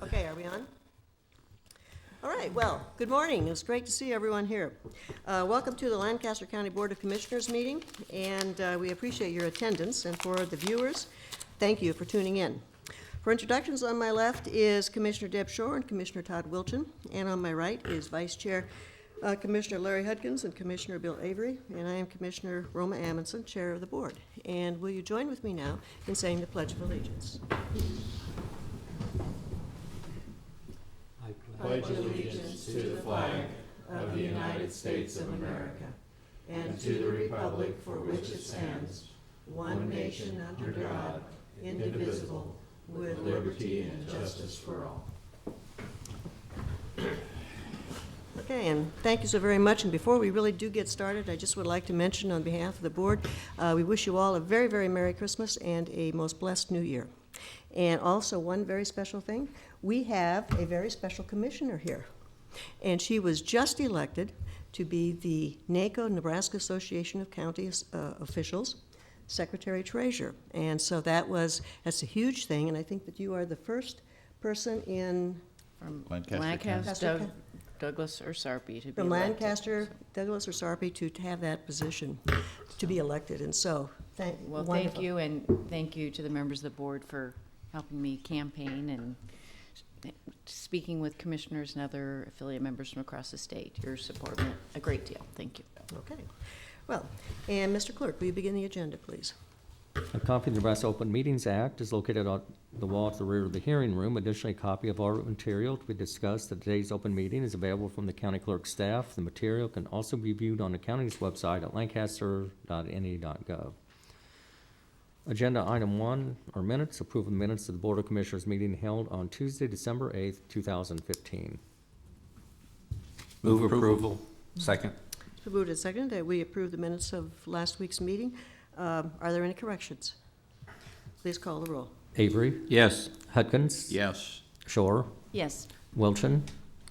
Okay, are we on? All right, well, good morning. It's great to see everyone here. Welcome to the Lancaster County Board of Commissioners meeting, and we appreciate your attendance. And for the viewers, thank you for tuning in. For introductions, on my left is Commissioner Deb Shore and Commissioner Todd Wilchin, and on my right is Vice Chair Commissioner Larry Hudkins and Commissioner Bill Avery, and I am Commissioner Roma Amundson, Chair of the Board. And will you join with me now in saying the Pledge of Allegiance? I pledge allegiance to the flag of the United States of America and to the republic for which it stands, one nation under God, indivisible, with liberty and justice for all. Okay, and thank you so very much. And before we really do get started, I just would like to mention on behalf of the board, we wish you all a very, very Merry Christmas and a most blessed New Year. And also one very special thing, we have a very special commissioner here. And she was just elected to be the NACO, Nebraska Association of County Officials, Secretary Treasurer. And so that's a huge thing, and I think that you are the first person in From Lancaster, Douglas or Sarpy to be from elected. Lancaster, Douglas or Sarpy to have that position, to be elected. And so, Thank wonderful. you, and thank you to the members of the board for helping me campaign and speaking with commissioners and other affiliate members from across the state. Your support meant a great deal. Thank you. Okay. Well, and Mr. Clerk, will you begin the agenda, please? A copy of the Nebraska Open Meetings Act is located on the wall to the rear of the hearing room. Additionally, a copy of our material to be discussed at today's open meeting is available from the county clerk's staff. The material can also be viewed on the county's website at lancaster.ne.gov. Agenda item 1 are minutes. Approval of minutes of the Board of Commissioners meeting held on Tuesday, December 8th, 2015. Move approval. Second. It's been moved and seconded that we approve the minutes of last week's meeting. Are there any corrections? Please call the roll. Avery, Yes. Hudkins, Yes. Shore, Yes. Wilchin,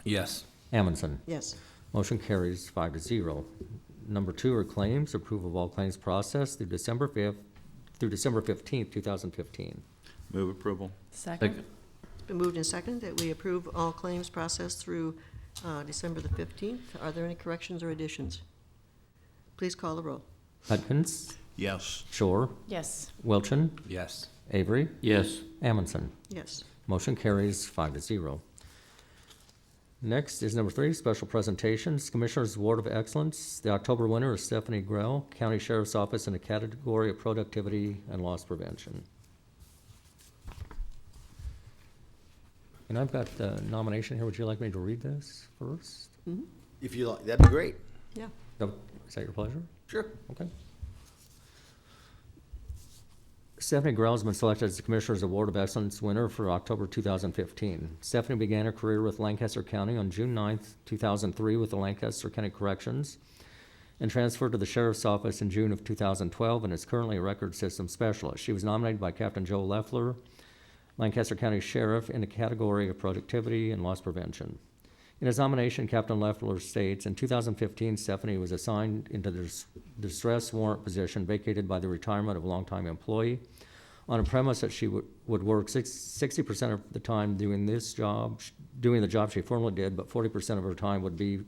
Yes. Amundson. Yes. Motion carries 5-0. Number 2 are claims. Approval of all claims processed through December 15th, 2015. Move approval. Second. It's been moved and seconded that we approve all claims processed through December the 15th. Are there any corrections or additions? Please call the roll. Hudkins, Yes. Shore, Yes. Wilchin, Yes. Avery, Yes. Amundson. Yes. Motion carries 5-0. Next is number 3, special presentations. Commissioner's Award of Excellence. The October winner is Stephanie Grell, County Sheriff's Office in the category of productivity and loss prevention. And I've got the nomination here. Would you like me to read this first? Mm-hmm. If you like, that'd be great. Yeah. Is that your pleasure? Sure. Okay. Stephanie Grell has been selected as the Commissioner's Award of Excellence winner for October 2015. Stephanie began her career with Lancaster County on June 9th, 2003 with the Lancaster County Corrections and transferred to the Sheriff's Office in June of 2012 and is currently a record system specialist. She was nominated by Captain Joe Leffler, Lancaster County Sheriff, in the category of productivity and loss prevention. In his nomination, Captain Leffler states, in 2015, Stephanie was assigned into the distress warrant position vacated by the retirement of a longtime employee on a premise that she would work 60% of the time doing the job she formerly did, but 40% of her time would be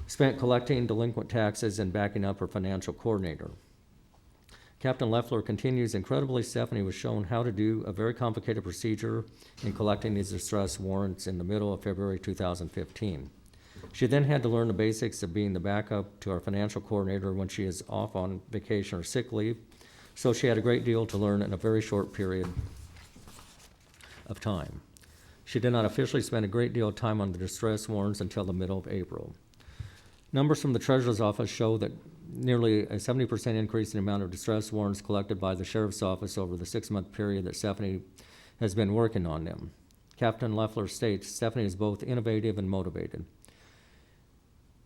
spent collecting delinquent taxes and backing up her financial coordinator. Captain Leffler continues, incredibly, Stephanie was shown how to do a very complicated procedure in collecting these distress warrants in the middle of February 2015. She then had to learn the basics of being the backup to our financial coordinator when she is off on vacation or sick leave, so she had a great deal to learn in a very short period of time. She did not officially spend a great deal of time on the distress warrants until the middle of April. Numbers from the Treasurer's Office show that nearly a 70% increase in the amount of distress warrants collected by the Sheriff's Office over the 6-month period that Stephanie has been working on them. Captain Leffler states, Stephanie is both innovative and motivated.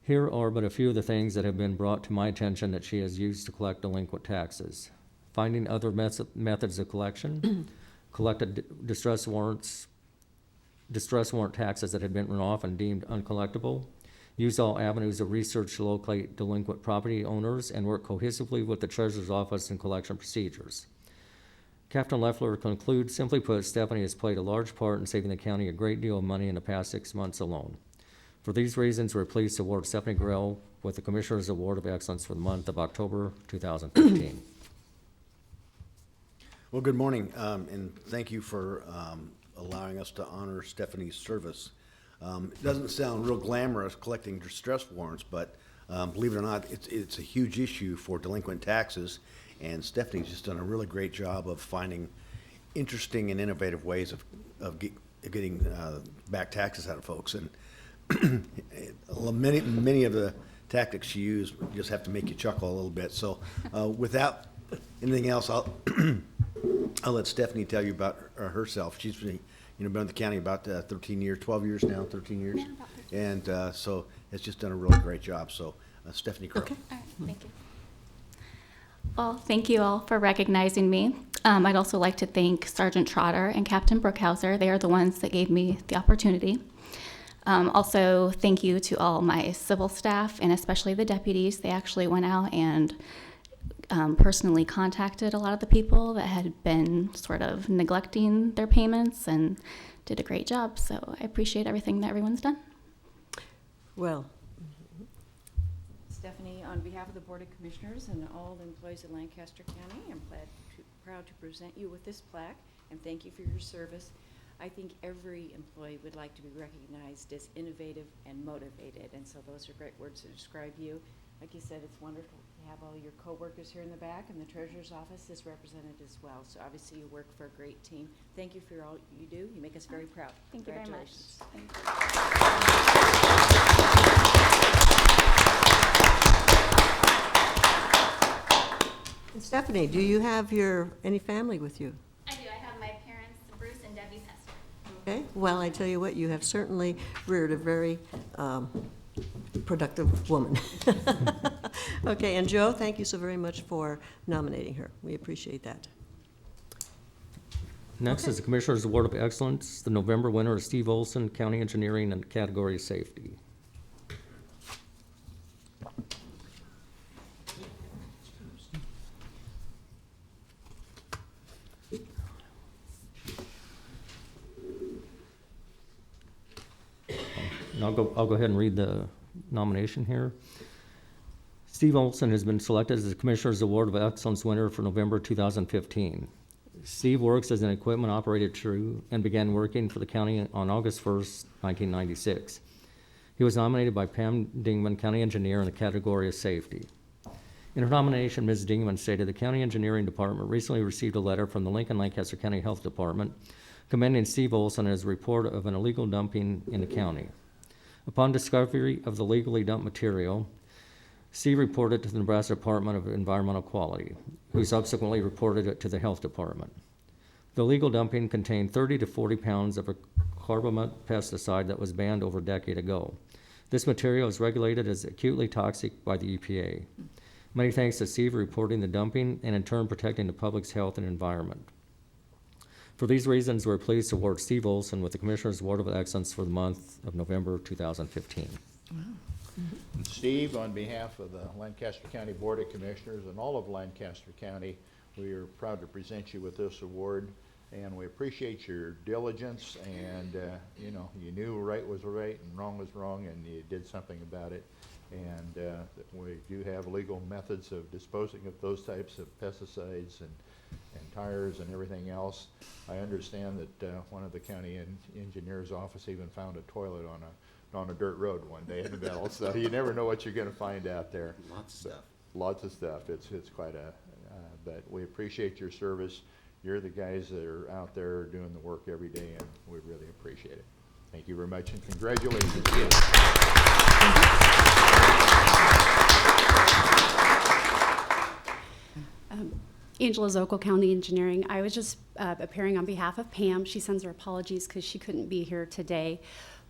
Here are but a few of the things that have been brought to my attention that she has used to collect delinquent taxes. Finding other methods of collection, collected distress warrant taxes that had been written off and deemed uncollectible, use all avenues of research to locate delinquent property owners, and work cohesively with the Treasurer's Office in collection procedures. Captain Leffler concludes, simply put, Stephanie has played a large part in saving the county a great deal of money in the past 6 months alone. For these reasons, we're pleased to award Stephanie Grell with the Commissioner's Award of Excellence for the month of October 2015. Well, good morning, and thank you for allowing us to honor Stephanie's service. It doesn't sound real glamorous collecting distress warrants, but believe it or not, it's a huge issue for delinquent taxes, and Stephanie's just done a really great job of finding interesting and innovative ways of getting back taxes out of folks. And many of the tactics she used just have to make you chuckle a little bit. So without anything else, I'll let Stephanie tell you about herself. She's been with the county about 13 years, 12 years now, 13 years. Yeah, about 13. And so has just done a really great job. So Stephanie Crow. Okay. All right, thank you. Well, thank you all for recognizing me. I'd also like to thank Sergeant Trotter and Captain Brookhauser. They are the ones that gave me the opportunity. Also, thank you to all my civil staff and especially the deputies. They actually went out and personally contacted a lot of the people that had been sort of neglecting their payments and did a great job. So I appreciate everything that everyone's done. Well, Stephanie, on behalf of the Board of Commissioners and all the employees of Lancaster County, I'm proud to present you with this plaque and thank you for your service. I think every employee would like to be recognized as innovative and motivated, and so those are great words to describe you. Like you said, it's wonderful to have all your coworkers here in the back, and the Treasurer's Office is represented as well. So obviously you work for a great team. Thank you for all you do. You make us very proud. Thank you very much. Congratulations. and Stephanie, do you have any family with you? I do. I have my parents, Bruce and Debbie Pester. Okay, well, I tell you what, you have certainly reared a very productive woman. Okay, and Joe, thank you so very much for nominating her. We appreciate that. Next is the Commissioner's Award of Excellence. The November winner is Steve Olson, County Engineering and Category Safety. And I'll go ahead and read the nomination here. Steve Olson has been selected as the Commissioner's Award of Excellence winner for November 2015. Steve works as an equipment-operated crew and began working for the county on August 1st, 1996. He was nominated by Pam Dingman, County Engineer, in the category of Safety. In her nomination, Ms. Dingman stated the County Engineering Department recently received a letter from the Lincoln-Lancaster County Health Department commending Steve Olson as a report of an illegal dumping in the county. Upon discovery of the legally dumped material, Steve reported to the Nebraska Department of Environmental Quality, who subsequently reported it to the Health Department. The illegal dumping contained 30 to 40 pounds of a carbamide pesticide that was banned over a decade ago. This material is regulated as acutely toxic by the EPA. Many thanks to Steve for reporting the dumping and in turn protecting the public's health and environment. For these reasons, we're pleased to award Steve Olson with the Commissioner's Award of Excellence for the month of November 2015. Steve, on behalf of the Lancaster County Board of Commissioners and all of Lancaster County, we are proud to present you with this award, and we appreciate your diligence, and you knew right was right and wrong was wrong, and you did something about it. And we do have legal methods of disposing of those types of pesticides and tires and everything else. I understand that one of the county engineer's office even found a toilet on a dirt road one day in the middle, so you never know what you're going to find out there. Lots of stuff. Lots of stuff. It's quite but we appreciate your service. You're the guys that are out there doing the work every day, and we really appreciate it. Thank you very much, and congratulations. Angela Zockel, County Engineering. I was just appearing on behalf of Pam. She sends her apologies because she couldn't be here today.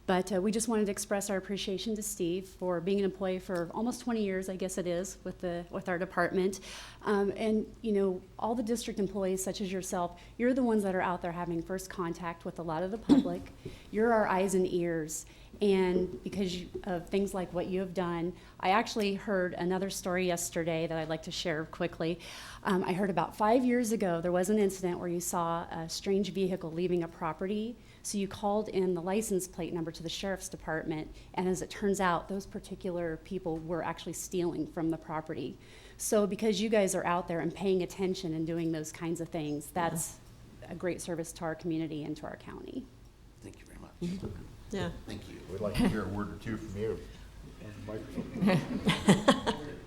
But we just wanted to express our appreciation to Steve for being an employee for almost 20 years, I guess it is, with our department. And all the district employees, such as yourself, you're the ones that are out there having first contact with a lot of the public. You're our eyes and ears. And because of things like what you have done, I actually heard another story yesterday that I'd like to share quickly. I heard about 5 years ago, there was an incident where you saw a strange vehicle leaving a property. So you called in the license plate number to the sheriff's department, and as it turns out, those particular people were actually stealing from the property. So because you guys are out there and paying attention and doing those kinds of things, that's a great service to our community and to our county. Thank you very much. Yeah. Thank you. We'd like to hear a word or two from you.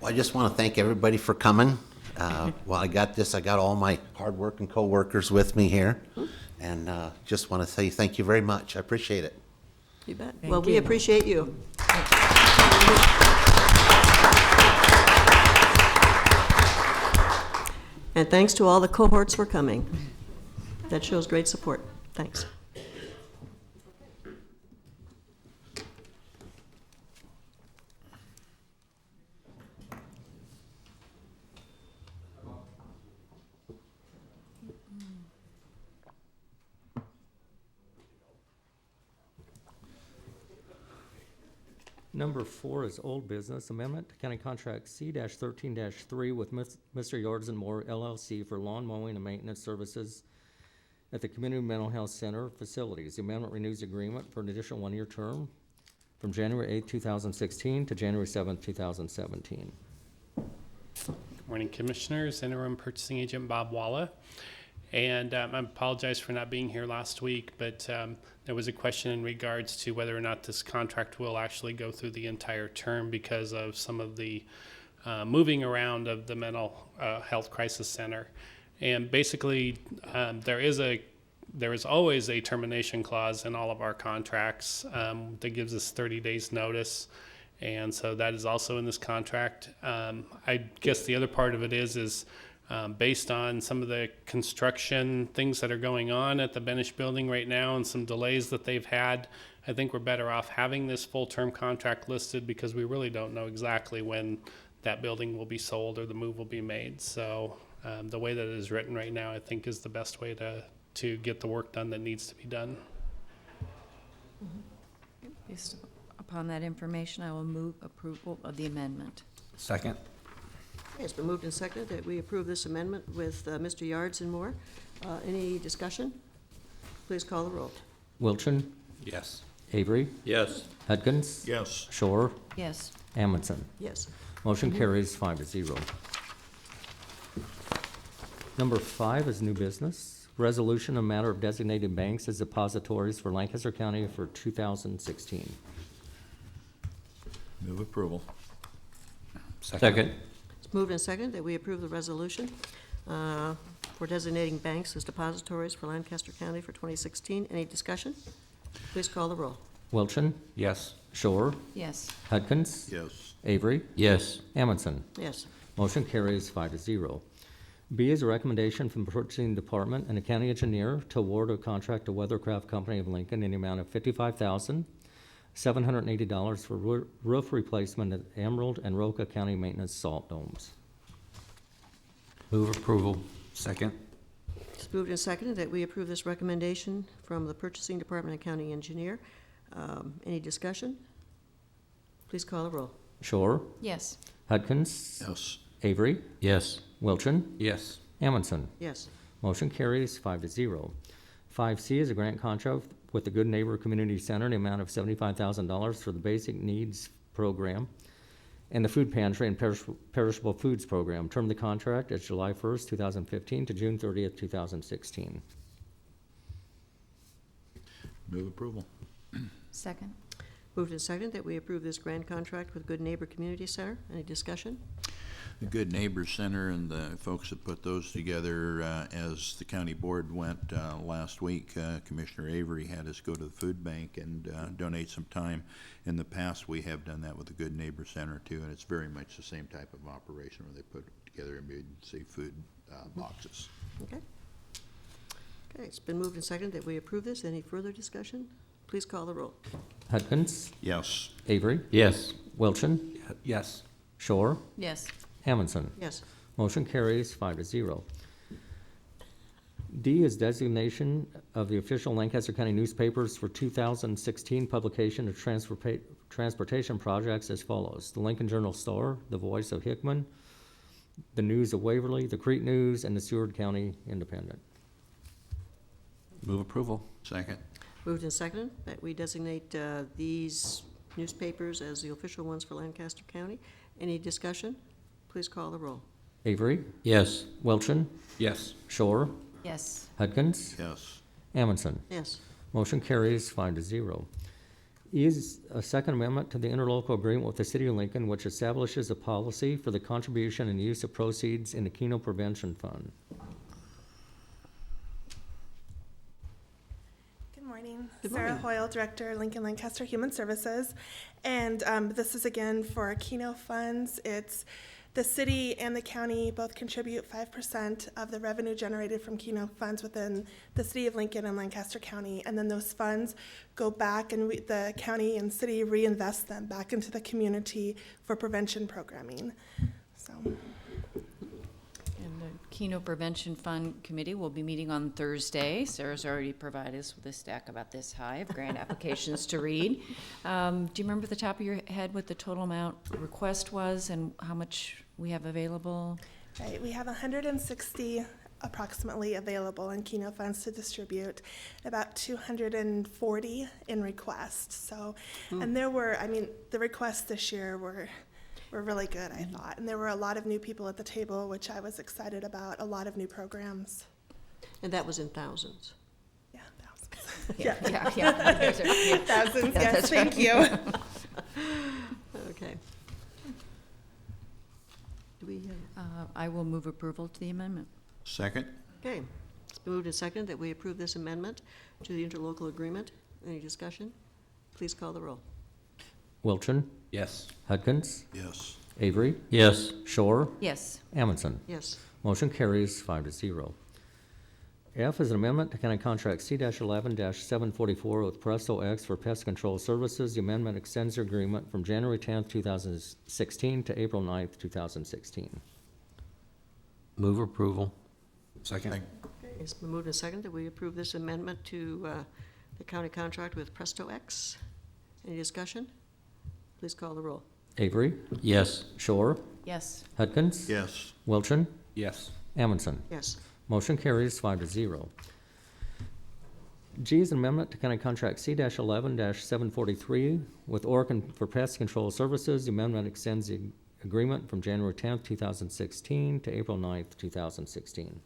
Well, I just want to thank everybody for coming. While I got this, I got all my hardworking coworkers with me here. And just want to say thank you very much. I appreciate it. You bet. Well, we appreciate you. And thanks to all the cohorts for coming. That shows great support. Thanks. Number 4 is old business amendment to county contract C-13-3 with Mr. Yards and More LLC for lawn mowing and maintenance services at the Community Mental Health Center facilities. The amendment renews agreement for an additional 1-year term from January 8, 2016 to January 7, 2017. Good morning, Commissioners. Interim Purchasing Agent Bob Walla. And I apologize for not being here last week, but there was a question in regards to whether or not this contract will actually go through the entire term because of some of the moving around of the mental health crisis center. And basically, there is always a termination clause in all of our contracts that gives us 30 days notice. And so that is also in this contract. I guess the other part of it is based on some of the construction things that are going on at the Benish building right now and some delays that they've had, I think we're better off having this full-term contract listed because we really don't know exactly when that building will be sold or the move will be made. So the way that it is written right now, I think, is the best way to get the work done that needs to be done. Based upon that information, I will move approval of the amendment. Second. It's been moved and seconded that we approve this amendment with Mr. Yards and More. Any discussion? Please call the roll. Wilchin, Yes. Avery, Yes. Hudkins, Yes. Shore, Yes. Amundson. Yes. Motion carries 5-0. Number 5 is new business. Resolution on matter of designated banks as depositories for Lancaster County for 2016. Move approval. Second. It's moved and seconded that we approve the resolution for designating banks as depositories for Lancaster County for 2016. Any discussion? Please call the roll. Wilchin, Yes. Shore, Yes. Hudkins, Yes. Avery, Yes. Amundson. Yes. Motion carries 5-0. B is a recommendation from the Purchasing Department and the county engineer to award a contract to Weathercraft Company of Lincoln in the amount of $55,780 for roof replacement at Emerald and Roca County Maintenance Salt Domes. Move approval. Second. It's moved and seconded that we approve this recommendation from the Purchasing Department and County Engineer. Any discussion? Please call the roll. Shore, Yes. Hudkins, Yes. Avery, Yes. Wilchin, Yes. Amundson. Yes. Motion carries 5-0. 5C is a grant contract with the Good Neighbor Community Center in the amount of $75,000 for the Basic Needs Program and the Food Pantry and Perishable Foods Program. Term of the contract is July 1st, 2015 to June 30th, 2016. Move approval. Second. Moved and seconded that we approve this grant contract with Good Neighbor Community Center. Any discussion? The Good Neighbors Center and the folks that put those together, as the county board went last week, Commissioner Avery had us go to the food bank and donate some time. In the past, we have done that with the Good Neighbor Center too, and it's very much the same type of operation where they put together emergency food boxes. Okay. Okay, it's been moved and seconded that we approve this. Any further discussion? Please call the roll. Hudkins, Yes. Avery, Yes. Wilchin, Yes. Shore, Yes. Amundson. Yes. Motion carries 5-0. D is designation of the official Lancaster County newspapers for 2016 publication of transportation projects as follows: the Lincoln Journal-Star, the Voice of Hickman, the News of Waverly, the Crete News, and the Seward County Independent. Move approval. Second. Moved and seconded that we designate these newspapers as the official ones for Lancaster County. Any discussion? Please call the roll. Avery, Yes. Wilchin, Yes. Shore, Yes. Hudkins, Yes. Amundson. Yes. Motion carries 5-0. E is a second amendment to the interlocal agreement with the City of Lincoln, which establishes a policy for the contribution and use of proceeds in the Keno Prevention Fund. Good morning. Good Sarah morning. Hoyle, Director, Lincoln Lancaster Human Services. And this is again for Keno funds. It's the city and the county both contribute 5% of the revenue generated from Keno funds within the city of Lincoln and Lancaster County. And then those funds go back and the county and city reinvest them back into the community for prevention programming. So. And the Keno Prevention Fund Committee will be meeting on Thursday. Sarah's already provided us with a stack about this high of grant applications to read. Do you remember the top of your head what the total amount request was and how much we have available? Right, we have 160 approximately available in Keno funds to distribute, about 240 in requests. So, and there were, the requests this year were really good, I thought. And there were a lot of new people at the table, which I was excited about, a lot of new programs. And that was in thousands. Yeah, thousands. Yeah. Those are- yeah. Thousands, Yeah, yes, that's thank right. you. Okay. Do we have? I will move approval to the amendment. Second. Okay, it's been moved and seconded that we approve this amendment to the interlocal agreement. Any discussion? Please call the roll. Wilchin, Yes. Hudkins, Yes. Avery, Yes. Shore, Yes. Amundson. Yes. Motion carries 5-0. F is an amendment to County Contract C-11-744 with Presto X for pest control services. The amendment extends the agreement from January 10th, 2016 to April 9th, 2016. Move approval. Second. Okay, it's been moved and seconded that we approve this amendment to the county contract with Presto X. Any discussion? Please call the roll. Avery, Yes. Shore, Yes. Hudkins, Yes. Wilchin, Yes. Amundson. Yes. Motion carries 5-0. G is an amendment to County Contract C-11-743 with Oregon for pest control services. The amendment extends the agreement from January 10th, 2016 to April 9th, 2016.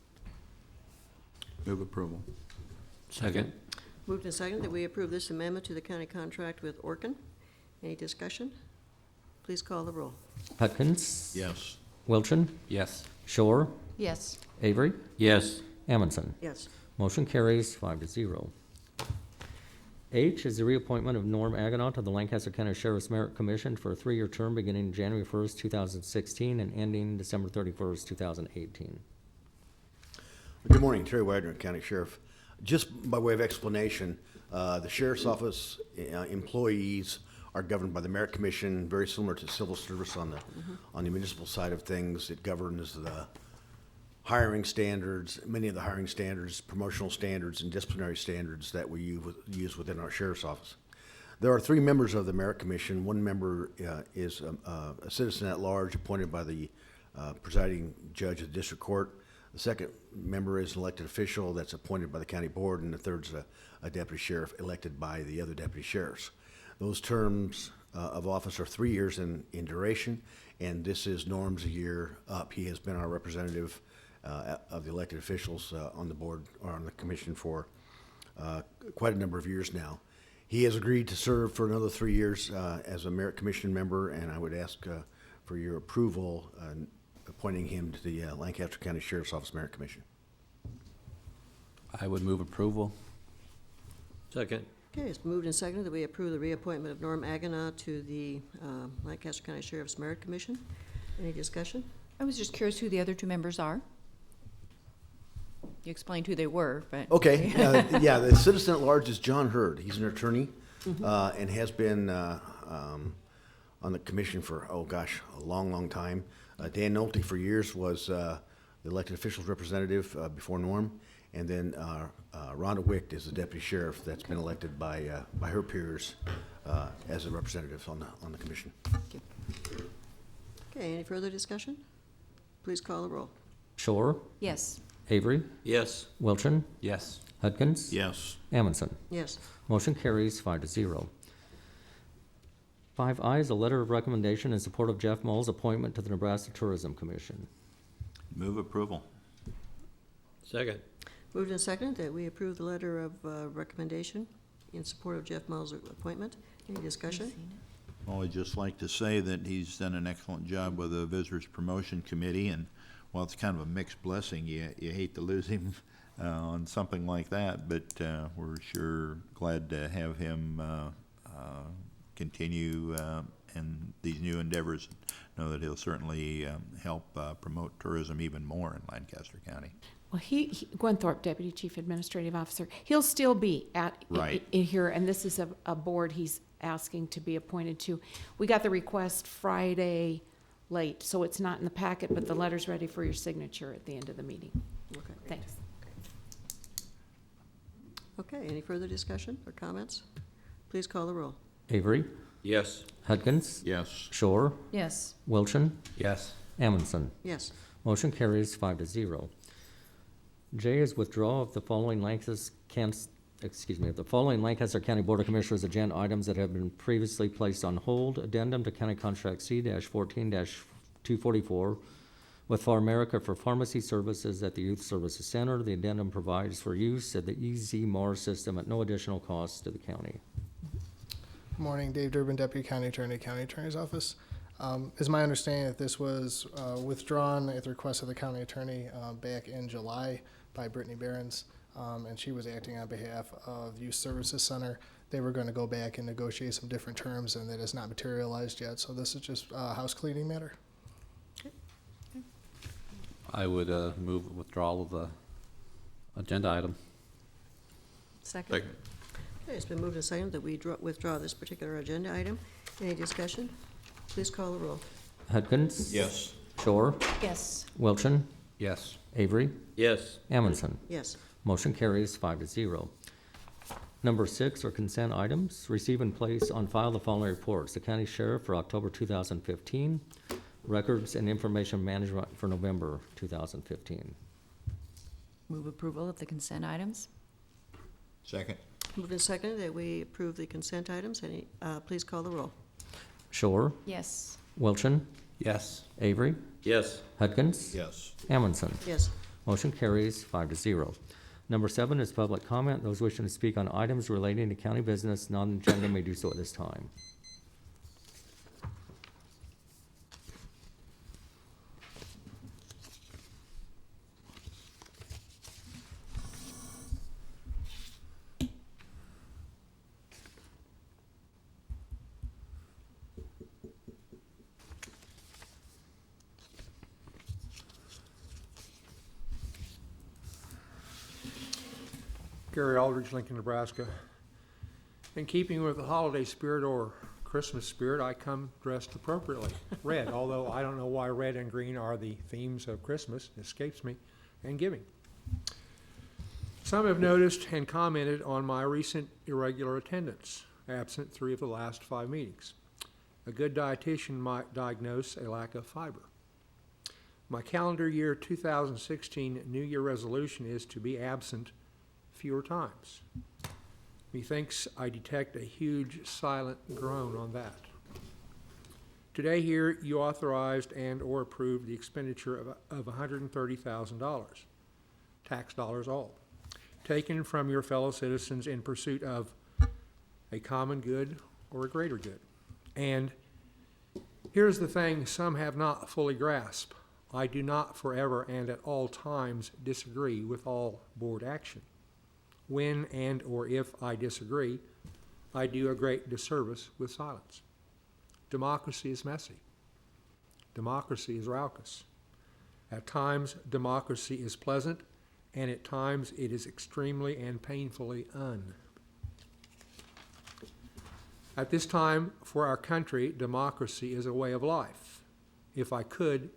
Move approval. Second. Moved and seconded that we approve this amendment to the county contract with Orkin. Any discussion? Please call the roll. Hudkins, Yes. Wilchin, Yes. Shore, Yes. Avery, Yes. Amundson. Yes. Motion carries 5-0. H is the reappointment of Norm Agonaut to the Lancaster County Sheriff's Merit Commission for a 3-year term beginning January 1st, 2016 and ending December 31st, 2018. Good morning, Terry Wagner, County Sheriff. Just by way of explanation, the Sheriff's Office employees are governed by the Merit Commission, very similar to civil service on the municipal side of things. It governs the hiring standards, many of the hiring standards, promotional standards, and disciplinary standards that we use within our Sheriff's Office. There are 3 members of the Merit Commission. One member is a citizen at large appointed by the presiding judge of the district court. The second member is an elected official that's appointed by the county board, and the third's a deputy sheriff elected by the other deputy sheriffs. Those terms of office are 3 years in duration, and this is Norm's year up. He has been our representative of the elected officials on the board or on the commission for quite a number of years now. He has agreed to serve for another 3 years as a Merit Commission member, and I would ask for your approval appointing him to the Lancaster County Sheriff's Office Merit Commission. I would move approval. Second. Okay, it's moved and seconded that we approve the reappointment of Norm Agonaut to the Lancaster County Sheriff's Merit Commission. Any discussion? I was just curious who the other 2 members are. You explained who they were, but. Okay, yeah, the citizen at large is John Hurd. He's an attorney and has been on the commission for, a long time. Dan Nolte for years was the elected officials representative before Norm, And then Rhonda Wicht is the deputy sheriff that's been elected by her peers as a representative on the commission. Okay, any further discussion? Please call the roll. Shore, Yes. Avery, Yes. Wilchin, Yes. Hudkins. Yes. Amundson. Yes. Motion carries 5-0. 5 ayes, a letter of recommendation in support of Jeff Moll's appointment to the Nebraska Tourism Commission. Move approval. Second. Moved and seconded that we approve the letter of recommendation in support of Jeff Mull's appointment. Any discussion? Well, I'd just like to say that he's done an excellent job with the Visitors Promotion Committee, and while it's kind of a mixed blessing, you hate to lose him on something like that, but we're sure glad to have him continue in these new endeavors. Know that he'll certainly help promote tourism even more in Lancaster County. Well, Gwen Thorpe, Deputy Chief Administrative Officer, he'll still be Right. here, and this is a board he's asking to be appointed to. We got the request Friday late, so it's not in the packet, but the letter's ready for your signature at the end of the meeting. Okay. Thanks. Okay, any further discussion or comments? Please call the roll. Avery, Yes. Hudkins, Yes. Shore, Yes. Wilchin, Yes. Amundson. Yes. Motion carries 5-0. J is withdrawal of the following Lancaster County Board of Commissioners agenda items that have been previously placed on hold. Addendum to County Contract C-14-244 with Pharmaerica for pharmacy services at the Youth Services Center. The addendum provides for use of the EZ-MAR system at no additional cost to the county. Good morning, Dave Durbin, Deputy County Attorney, County Attorney's Office. It's my understanding that this was withdrawn at the request of the County Attorney back in July by Brittany Behrens, and she was acting on behalf of Youth Services Center. They were going to go back and negotiate some different terms, and that has not materialized yet, so this is just a house cleaning matter. I would move withdrawal of the agenda item. Second. Second. Okay, it's been moved and seconded that we withdraw this particular agenda item. Any discussion? Please call the roll. Hudkins. Yes. Shore, Yes. Wilchin, Yes. Avery, Yes. Amundson. Yes. Motion carries 5-0. Number 6 are consent items. Receive and place on file the following reports. The County Sheriff for October 2015, Records and Information Management for November 2015. Move approval of the consent items? Second. Moved and seconded that we approve the consent items. Any, please call the roll. Shore, Yes. Wilchin, Yes. Avery, Yes. Hudkins, Yes. Amundson. Yes. Motion carries 5-0. Number 7 is public comment. Those wishing to speak on items relating to county business, non-agenda, may do so at this time. Gary Aldridge, Lincoln, Nebraska. In keeping with the holiday spirit or Christmas spirit, I come dressed appropriately. Red, although I don't know why red and green are the themes of Christmas, escapes me, and giving. Some have noticed and commented on my recent irregular attendance, absent 3 of the last 5 meetings. A good dietitian might diagnose a lack of fiber. My calendar year 2016 New Year resolution is to be absent fewer times. Methinks I detect a huge silent groan on that. Today here you authorized and or approved the expenditure of $130,000, tax dollars all, taken from your fellow citizens in pursuit of a common good or a greater good. And here's the thing some have not fully grasped. I do not forever and at all times disagree with all board action. When and or if I disagree, I do a great disservice with silence. Democracy is messy. Democracy is raucous. At times, democracy is pleasant, and at times it is extremely and painfully un. At this time, for our country, democracy is a way of life. If I could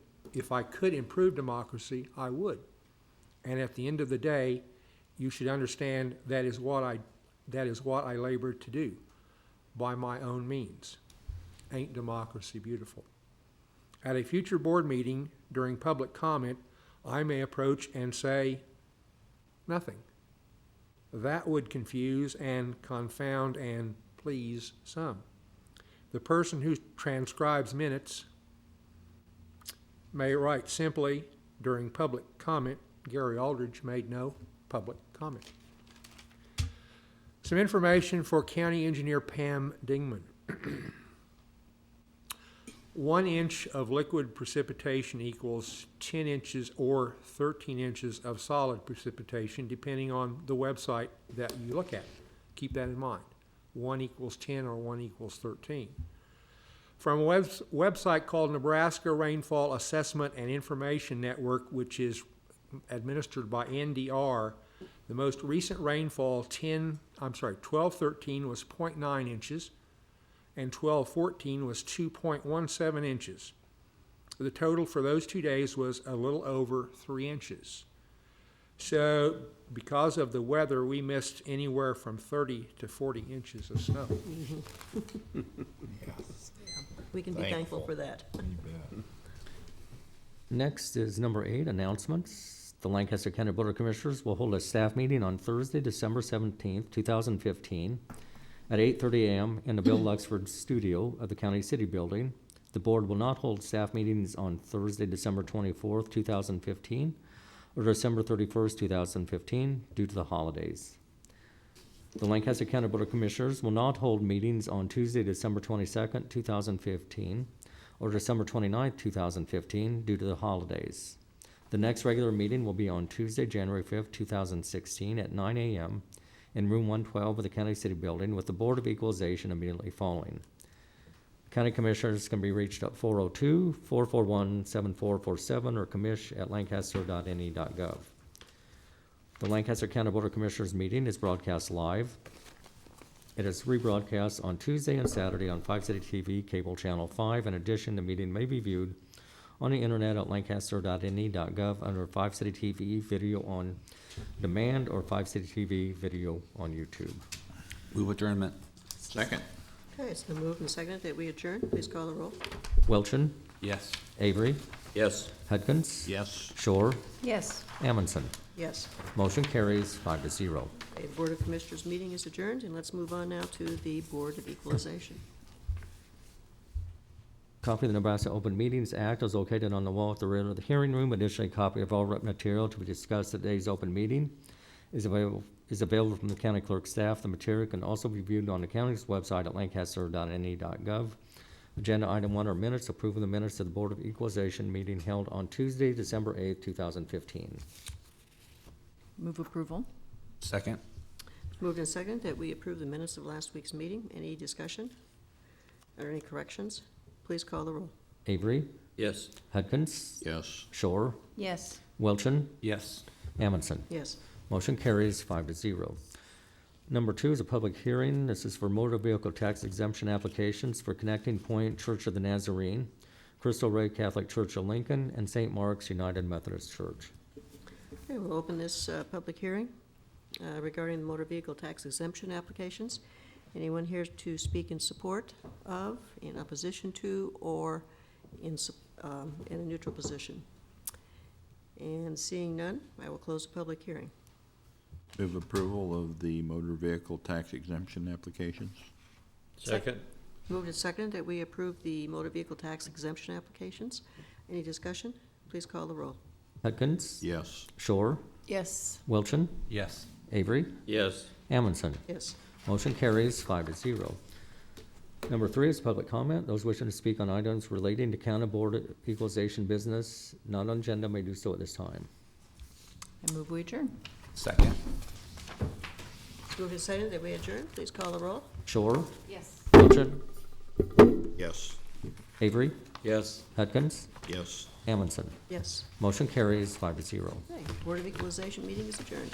improve democracy, I would. And at the end of the day, you should understand that is what I labored to do by my own means. Ain't democracy beautiful? At a future board meeting, during public comment, I may approach and say nothing. That would confuse and confound and please some. The person who transcribes minutes may write simply, during public comment, Gary Aldridge made no public comment. Some information for County Engineer Pam Dingman. 1 inch of liquid precipitation equals 10 inches or 13 inches of solid precipitation, depending on the website that you look at. Keep that in mind. 1 equals 10 or 1 equals 13. From a website called Nebraska Rainfall Assessment and Information Network, which is administered by NDR, the most recent rainfall 12/13 was 0.9 inches and 12/14 was 2.17 inches. The total for those 2 days was a little over 3 inches. So because of the weather, we missed anywhere from 30 to 40 inches of snow. We can be thankful for that. Next is number 8, announcements. The Lancaster County Board of Commissioners will hold a staff meeting on Thursday, December 17th, 2015, at 8:30 a.m. in the Bill Luxford studio of the County City Building. The board will not hold staff meetings on Thursday, December 24th, 2015, or December 31st, 2015, due to the holidays. The Lancaster County Board of Commissioners will not hold meetings on Tuesday, December 22nd, 2015, or December 29th, 2015, due to the holidays. The next regular meeting will be on Tuesday, January 5th, 2016, at 9 a.m. in room 112 of the County City Building, with the Board of Equalization immediately following. County Commissioners can be reached at 402-441-7447 or commish@lancaster.ne.gov. The Lancaster County Board of Commissioners meeting is broadcast live. It is rebroadcast on Tuesday and Saturday on 5 City TV, Cable Channel 5. In addition, the meeting may be viewed on the internet at lancaster.ne.gov under 5 City TV Video on Demand or 5 City TV Video on YouTube. Move adjournment. Second. Okay, it's been moved and seconded that we adjourn. Please call the roll. Welchen, Yes. Avery, Yes. Hudkins, Yes. Shore, Yes. Amundson. Yes. Motion carries 5-0. The Board of Commissioners meeting is adjourned, and let's move on now to the Board of Equalization. Copy of the Nebraska Open Meetings Act is located on the wall at the rear of the hearing room. Additionally, a copy of all written material to be discussed at today's open meeting is available from the county clerk staff. The material can also be viewed on the county's website at lancaster.ne.gov. Agenda item 1 are minutes. Approving the minutes of the Board of Equalization meeting held on Tuesday, December 8th, 2015. Move approval. Second. It's moved and seconded that we approve the minutes of last week's meeting. Any discussion or any corrections? Please call the roll. Avery, Yes. Hudkins, Yes. Shore, Yes. Welchen, Yes. Amundson. Yes. Motion carries 5-0. Number 2 is a public hearing. This is for motor vehicle tax exemption applications for Connecting Point Church of the Nazarene, Crystal Ray Catholic Church of Lincoln, and St. Mark's United Methodist Church. Okay, we'll open this public hearing regarding the motor vehicle tax exemption applications. Anyone here to speak in support of, in opposition to, or in a neutral position? And seeing none, I will close the public hearing. Move approval of the motor vehicle tax exemption applications. Second. Moved and seconded that we approve the motor vehicle tax exemption applications. Any discussion? Please call the roll. Hudkins, Yes. Shore, Yes. Welchen, Yes. Avery, Yes. Amundson. Yes. Motion carries 5-0. Number 3 is public comment. Those wishing to speak on items relating to County Board of Equalization business not on agenda may do so at this time. I move we adjourn. Second. It's moved and seconded that we adjourn. Please call the roll. Shore, Yes. Welchen, Yes. Avery, Yes. Hudkins, Yes. Amundson. Yes. Motion carries 5-0. Okay, Board of Equalization meeting is adjourned.